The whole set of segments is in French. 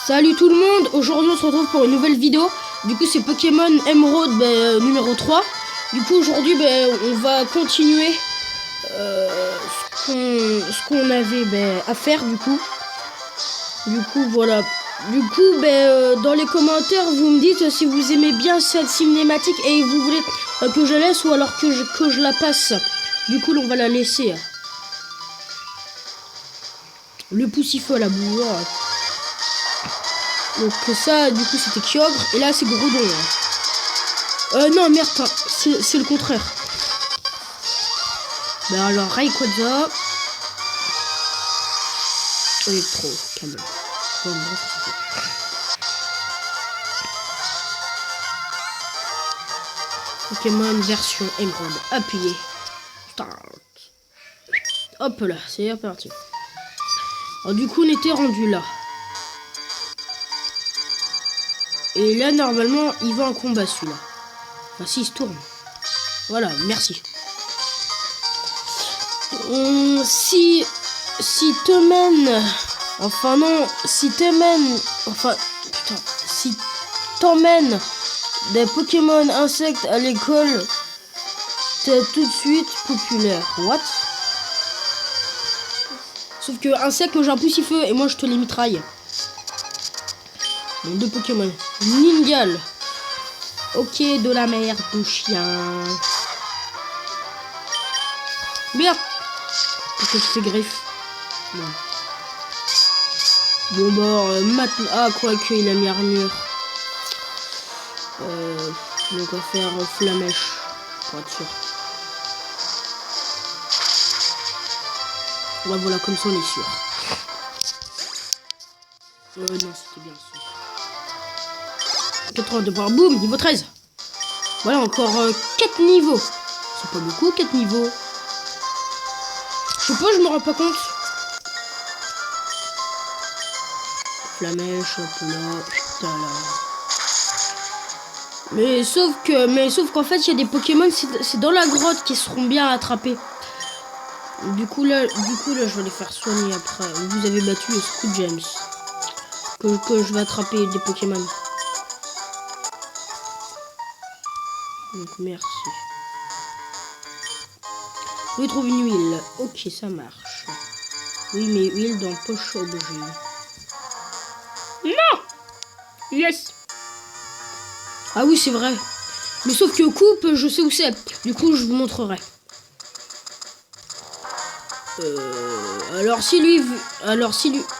Salut tout le monde, aujourd'hui on se retrouve pour une nouvelle vidéo. Du coup c'est Pokémon Emerald numéro 3. Du coup aujourd'hui on va continuer ce qu'on avait à faire du coup. Voilà. Du coup dans les commentaires vous me dites si vous aimez bien cette cinématique et vous voulez que je la laisse ou alors que je la passe. Du coup on va la laisser. Le poussifeu la boue. Donc ça, du coup, c'était Kyogre. Et là, c'est Groudon. Non, merde, c'est le contraire. Ben alors, Rayquaza. Electro, quand même. Pokémon version Emerald. Appuyez. Start. Hop là, c'est parti. Alors, du coup, on était rendu là. Et là, normalement, il va en combat, celui-là. Enfin, s'il se tourne. Voilà, merci. Si t'emmènes... Enfin, non. Si t'emmènes... Enfin, putain. Si t'emmènes des Pokémon insectes à l'école, t'es tout de suite populaire. What? Sauf que insecte, j'ai un poussifeu et moi, je te les mitraille. Deux Pokémon. Ningal. Ok, de la merde, de chien. Merde. Parce que c'est griffe. Bon bah maintenant. Ah quoi que il a mis armure. Donc on va faire flamèche. Pour être sûr. Ouais, voilà, comme ça on est sûr. Non, c'était bien sûr. 82 points, boum, niveau 13. Voilà, encore 4 niveaux. C'est pas beaucoup, 4 niveaux. Je sais pas, je me rends pas compte. Flamèche, hop là, putain là. Mais sauf qu'en fait, il y a des Pokémon, c'est dans la grotte qui seront bien attrapés. Du coup là, je vais les faire soigner après. Vous avez battu le Scoot James. Que je vais attraper des Pokémon. Donc merci. Oui, trouve une huile. Ok, ça marche. Oui, mais huile dans poche objet. Non. Yes. Ah oui, c'est vrai. Mais sauf que coupe, je sais où c'est. Du coup, je vous montrerai. Alors si lui...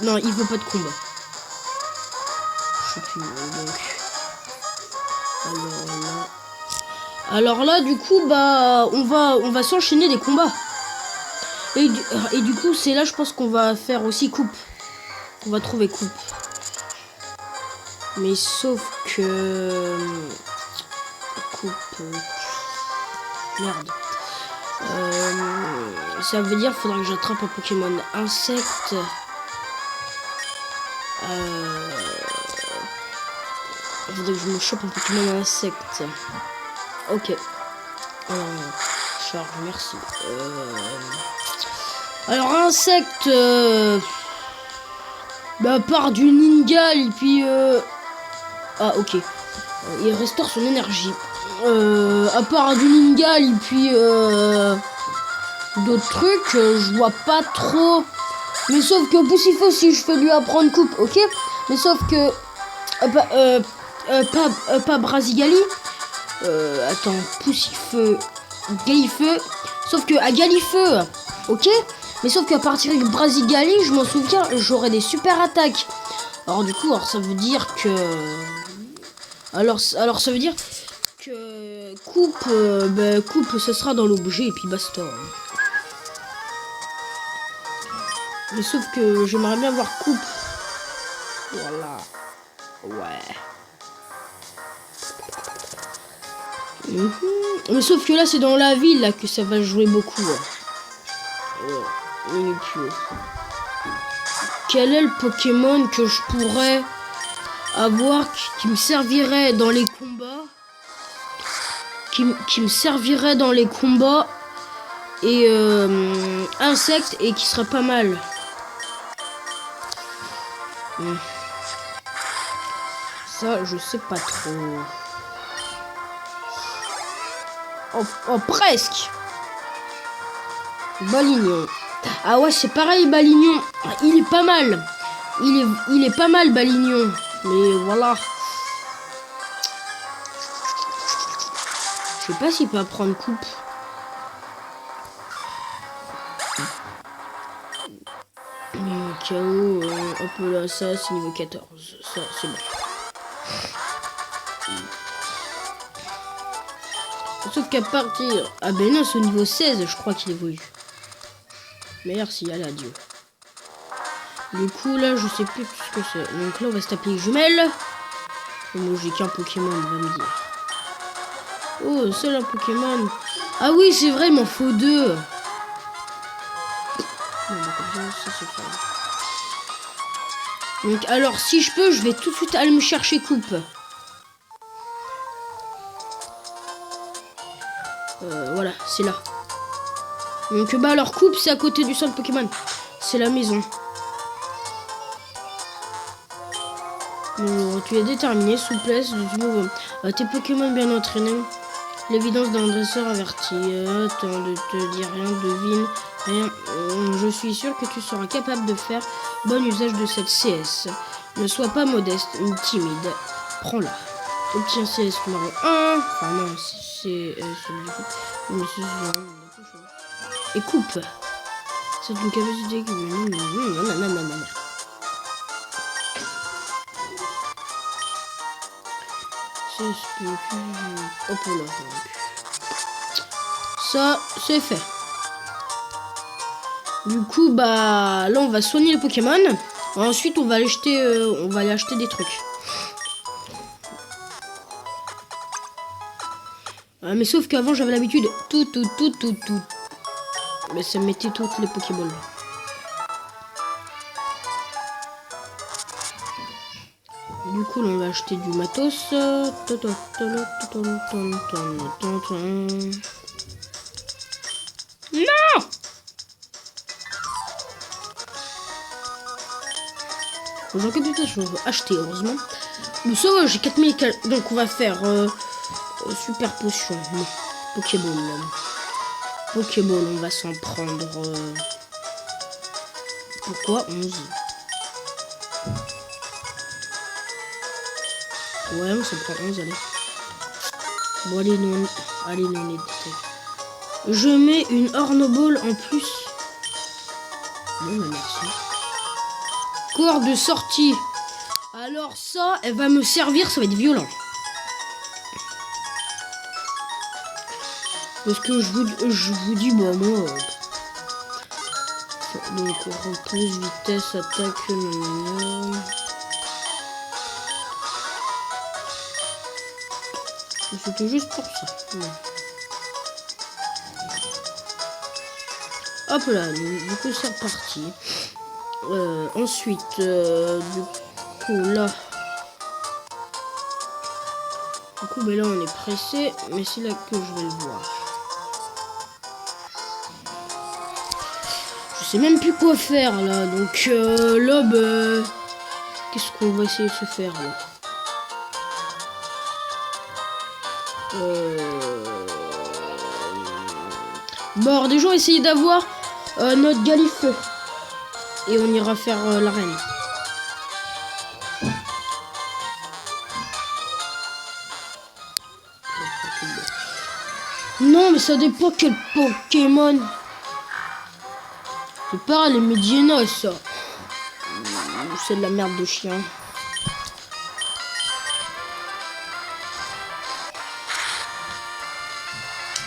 Non, il veut pas de combat. Je sais plus, donc... Alors là, du coup, bah, on va s'enchaîner des combats. Et du coup, c'est là, je pense qu'on va faire aussi coupe. On va trouver coupe. Mais sauf que... Coupe... Merde. Ça veut dire qu'il faudra que j'attrape un Pokémon insecte. Il faudrait que je me chope un Pokémon insecte. Ok. Charge, merci. Alors, insecte. Part du Ningal, et puis. Ah, ok. Il restaure son énergie. À part du Ningal, et puis. D'autres trucs, je vois pas trop. Mais sauf que Poussifeu, si je fais lui apprendre coupe, ok. Mais sauf que. Pas Brasigali. Attends, Poussifeu, Galifeu. Sauf que à Galifeu, ok. Mais sauf qu'à partir de Brasigali, je m'en souviens, j'aurai des super attaques. Alors du coup, ça veut dire que... Alors ça veut dire que coupe, coupe, ce sera dans l'objet et puis basta. Mais sauf que j'aimerais bien voir coupe. Voilà. Ouais. Mais sauf que là c'est dans la ville là que ça va jouer beaucoup. Quel est le Pokémon que je pourrais avoir qui me servirait dans les combats, qui me servirait dans les combats et insectes et qui serait pas mal. Ça, je sais pas trop. Oh, presque. Balignon. Ah ouais, c'est pareil, Balignon. Il est pas mal. Il est pas mal, Balignon. Mais voilà. Je sais pas s'il peut prendre coupe. KO, hop là, ça c'est niveau 14. Ça, c'est bon. Sauf qu'à partir... Ah ben non, c'est au niveau 16, je crois qu'il évolue. Merci, allez, adieu. Du coup, là, je sais plus ce que c'est. Donc là, on va se taper les jumelles. Moi, j'ai qu'un Pokémon, il va me dire. Oh, c'est un Pokémon. Ah oui, c'est vrai, il m'en faut 2. Non, ça, c'est pas... Donc, alors, si je peux, je vais tout de suite aller me chercher coupe. Voilà, c'est là. Donc, bah, alors, coupe, c'est à côté du centre Pokémon. C'est la maison. Tu es déterminé, souplesse, du nouveau. Tes Pokémon bien entraînés. L'évidence d'un dresseur averti. Attends, de te dire rien, devine rien. Je suis sûr que tu seras capable de faire bon usage de cette CS. Ne sois pas modeste ni timide. Prends-la. Obtiens CS numéro 1. Enfin non, c'est et coupe. C'est une capacité qui... Hop là. Ça, c'est fait. Du coup, bah là, on va soigner les Pokémon. Ensuite, on va aller acheter des trucs. Mais sauf qu'avant, j'avais l'habitude tout. Mais ça mettait toutes les Pokéballs. Du coup, là, on va acheter du matos. Non! J'en ai plus de choses à acheter, heureusement. Mais ça va, j'ai 4000 cal. Donc, on va faire super potion. Pokéball. Pokéball, on va s'en prendre. Pourquoi 11? Ouais, on s'en prend 11, allez. Bon, allez, non, les détails. Je mets une Hornoball en plus. Bon, bah, merci. Corps de sortie. Alors ça, elle va me servir, ça va être violent. Parce que je vous dis, bah moi... Donc, repousse, vitesse, attaque... C'était juste pour ça. Ouais. Hop là, du coup c'est reparti. Ensuite, du coup là... Du coup, ben là on est pressé, mais c'est là que je vais le voir. Je sais même plus quoi faire là, donc là, bah... Qu'est-ce qu'on va essayer de se faire là? Bon, alors, déjà, on va essayer d'avoir notre Galifeu. Et on ira faire la reine. Non, mais ça dépend quel Pokémon. C'est pas les Medina, ça. C'est de la merde de chien.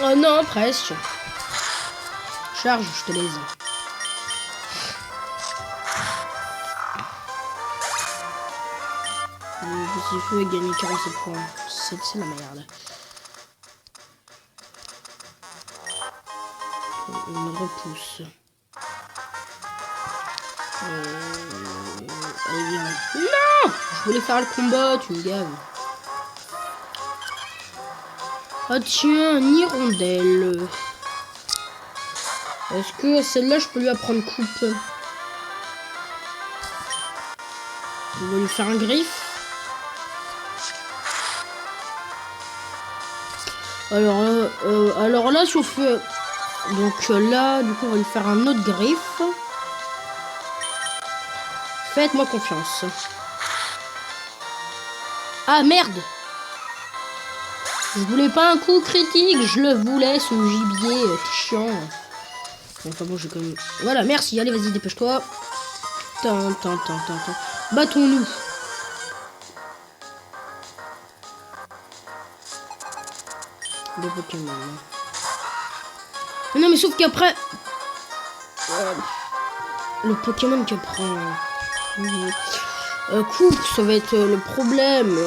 Oh non, presque. Charge, je te laisse. Le petit feu a gagné 47 points. C'est la merde. On repousse. Allez, viens. Non! Je voulais faire le combat, tu me gaves. Ah tiens, une hirondelle. Est-ce que celle-là, je peux lui apprendre coupe? On va lui faire un griffe. Alors là, si on fait... Donc là, du coup, on va lui faire un autre griffe. Faites-moi confiance. Ah, merde! Je voulais pas un coup critique, je le voulais, ce gibier chiant. Enfin bon, j'ai quand même... Voilà, merci, allez, vas-y, dépêche-toi. Battons-nous. Des Pokémon. Mais non, mais sauf qu'après... le Pokémon qui prend... coupe, ça va être le problème.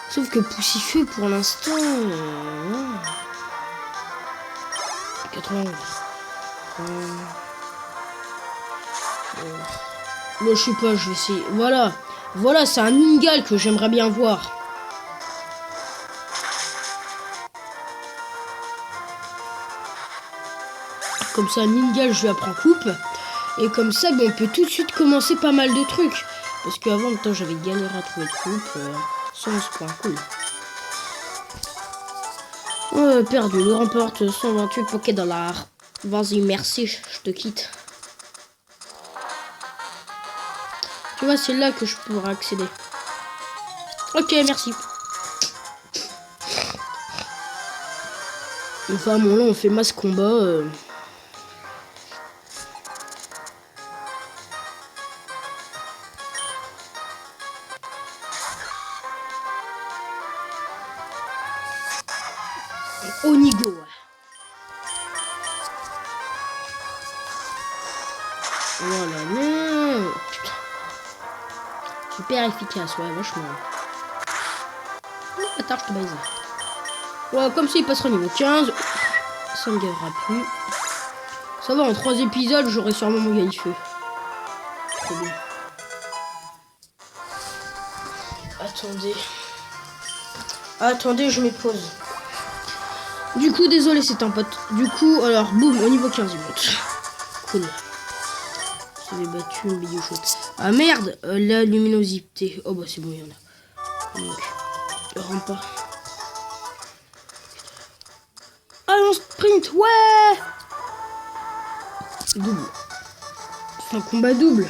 Sauf que Poussifeu, pour l'instant... 80. Là, je sais pas, je vais essayer. Voilà. Voilà, c'est un Ningal que j'aimerais bien voir. Comme ça, Ningal, je lui apprends coupe. Et comme ça, ben, on peut tout de suite commencer pas mal de trucs. Parce qu'avant, j'avais galéré à trouver coupe. 111 points, cool. Perdu, le remporte 128 $. Vas-y, merci, je te quitte. Tu vois, c'est là que je pourrais accéder. Ok, merci. Enfin, bon, là, on fait masse combat. Onigo. Voilà, non. Putain. Super efficace, ouais, vachement. Attends, je te baise. Ouais, comme ça, il passera niveau 15. Ça me gavera plus. Ça va, en 3 épisodes, j'aurai sûrement mon Galifeu. Trop bien. Attendez, je me pose. Du coup, désolé, c'est un pote. Du coup, alors, boum, au niveau 15, il monte. Cool. J'avais battu une vidéo chaude. Ah merde, la luminosité. Oh bah c'est bon, il y en a. Donc, le rempart. Ah, on sprint, ouais. Double. C'est un combat double.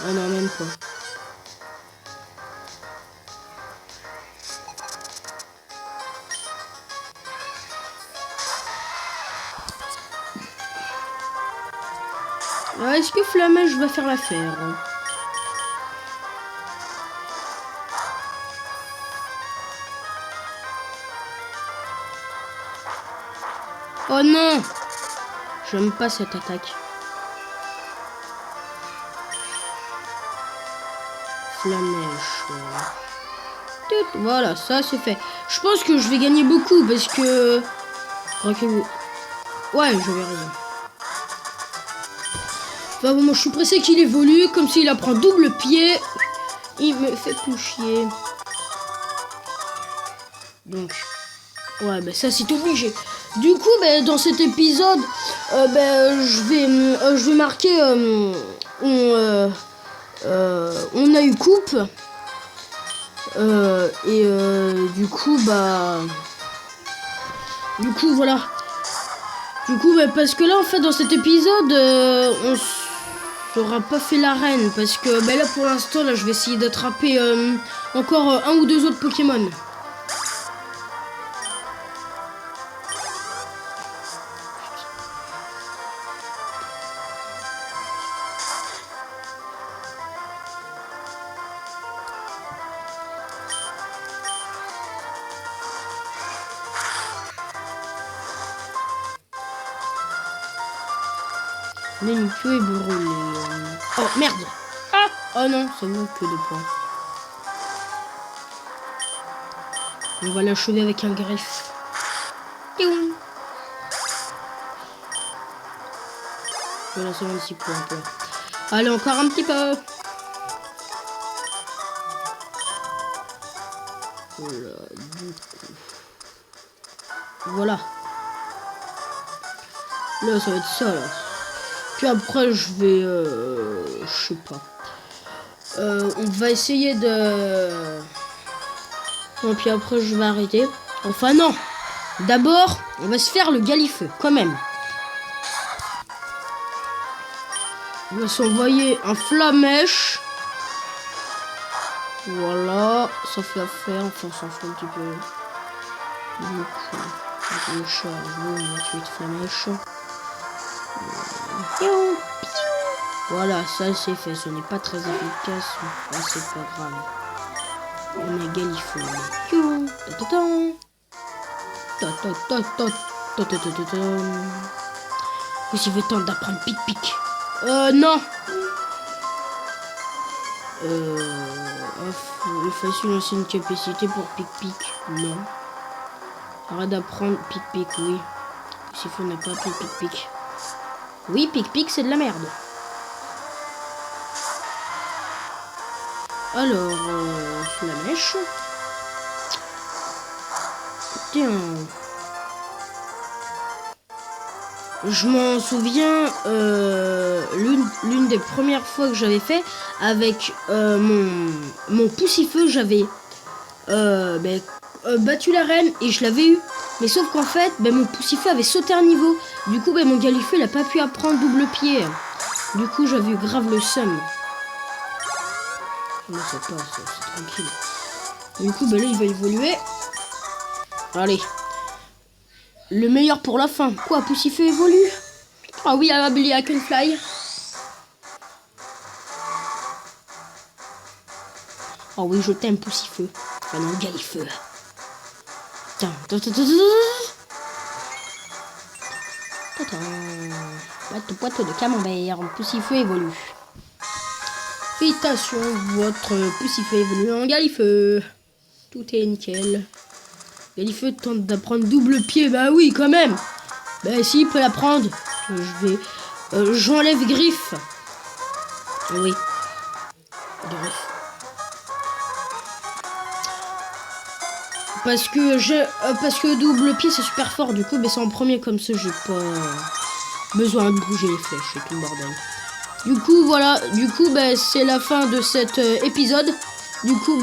Ah non, même pas. Est-ce que Flamèche va faire l'affaire? Oh non! J'aime pas cette attaque. Flamèche. Voilà, ça c'est fait. Je pense que je vais gagner beaucoup parce que... Ouais, je vais rien. Enfin bon, moi je suis pressé qu'il évolue, comme s'il apprend double pied. Il me fait plus chier. Donc, ouais, bah ça c'est obligé. Du coup, bah, dans cet épisode, je vais marquer... on a eu coupe. Du coup, voilà. Du coup, bah, parce que là, en fait, dans cet épisode, on n'aura pas fait l'arène. Parce que bah, là, pour l'instant, là, je vais essayer d'attraper encore un ou deux autres Pokémon. Mimikyu est brûlé. Oh merde! Ah! Oh non, ça vaut que 2 points. On va l'achever avec un griffe. Voilà, c'est un petit peu. Allez, encore un petit peu. Voilà, du coup. Voilà. Là, ça va être ça, là. Puis après, je vais... je sais pas. On va essayer de... Et puis après, je vais arrêter. Enfin, non. D'abord, on va se faire le galifeu, quand même. On va s'envoyer un flamèche. Voilà, ça fait affaire. Enfin, ça fait un petit peu. Le chat, on va flamèche. Voilà, ça c'est fait. Ce n'est pas très efficace, mais c'est pas grave. On est galifeu. Vous avez temps d'apprendre pic-pic. Non. Il faut une ancienne capacité pour pic-pic. Non. Arrête d'apprendre pic-pic, oui. Si on n'a pas appris pic-pic. Oui, pic-pic, c'est de la merde. Alors, flamèche. Tiens. Je m'en souviens, l'une des premières fois que j'avais fait avec mon poussifeu, j'avais battu la reine et je l'avais eu. Mais sauf qu'en fait, mon poussifeu avait sauté un niveau. Du coup, mon galifeu, il a pas pu apprendre double pied. Du coup, j'avais eu grave le seum. Non, c'est tranquille. Du coup, là, il va évoluer. Allez. Le meilleur pour la fin. Quoi, poussifeu évolue? Ah oui, I can fly. Oh oui, je t'aime, poussifeu. Enfin non, galifeu. Boîte de camembert. Poussifeu évolue. Félicitations, votre poussifeu évolue en galifeu. Tout est nickel. Galifeu tente d'apprendre double pied. Bah oui, quand même. Bah si, il peut l'apprendre. Je vais... j'enlève griffe. Oui. Griffe. Parce que double pied, c'est super fort. Du coup, c'est en premier comme ça. J'ai pas besoin de bouger les flèches et tout le bordel. Du coup, voilà. Du coup, c'est la fin de cet épisode. Du coup,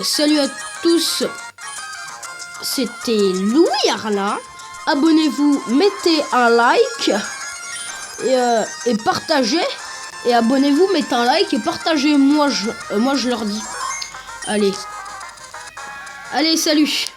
salut à tous. C'était Louis Arlin. Abonnez-vous, mettez un like et partagez. Et abonnez-vous, mettez un like et partagez. Moi je leur dis. Allez, salut.